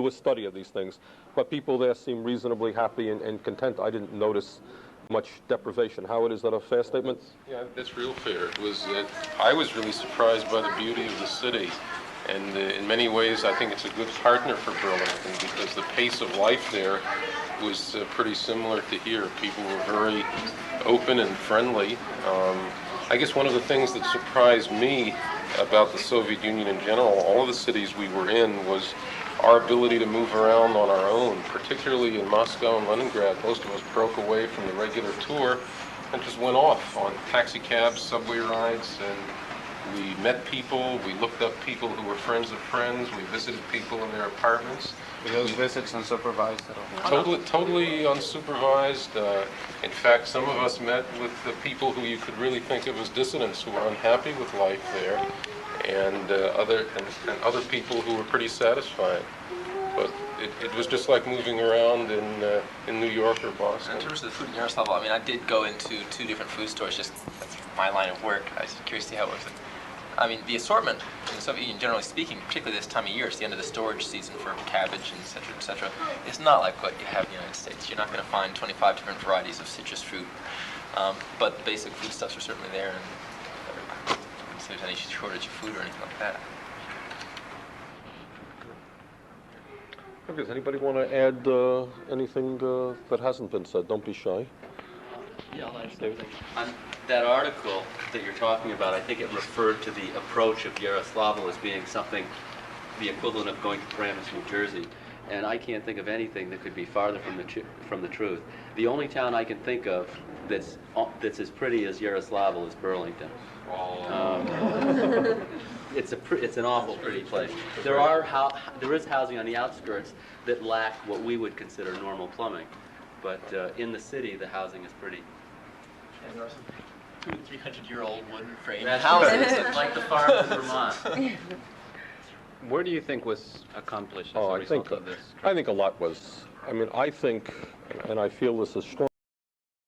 do a study of these things, but people there seem reasonably happy and content. I didn't notice much deprivation. Howard, is that a fair statement? Yeah, that's real fair. It was that I was really surprised by the beauty of the city, and in many ways I think it's a good partner for Burlington because the pace of life there was pretty similar to here. People were very open and friendly. I guess one of the things that surprised me about the Soviet Union in general, all of the cities we were in, was our ability to move around on our own, particularly in Moscow and Leningrad. Most of us broke away from the regular tour and just went off on taxi cabs, subway rides, and we met people, we looked up people who were friends of friends, we visited people in their apartments. Were those visits unsupervised at all? Totally unsupervised. In fact, some of us met with the people who you could really think of as dissidents who were unhappy with life there, and other people who were pretty satisfied. But it was just like moving around in New York or Boston. In terms of the food in Yaroslavl, I mean, I did go into 2 different food stores. Just that's my line of work. I was curious to see how it was. I mean, the assortment in the Soviet Union, generally speaking, particularly this time of year, it's the end of the storage season for cabbage and et cetera, it's not like what you have in the United States. You're not going to find 25 different varieties of citrus fruit, but the basic foodstuffs are certainly there, and I don't see there's any shortage of food or anything like that. Okay, does anybody want to add anything that hasn't been said? Don't be shy. Yeah, I'll add something. On that article that you're talking about, I think it referred to the approach of Yaroslavl as being something, the equivalent of going to Paramus, New Jersey. And I can't think of anything that could be farther from the truth. The only town I can think of that's as pretty as Yaroslavl is Burlington. It's an awful pretty place. There is housing on the outskirts that lack what we would consider normal plumbing, but in the city the housing is pretty. And there are some 200- to 300-year-old wooden frame houses, like the farm in Vermont. Where do you think was accomplished as a result of this? I think a lot was. I mean, I think, and I feel this is strong.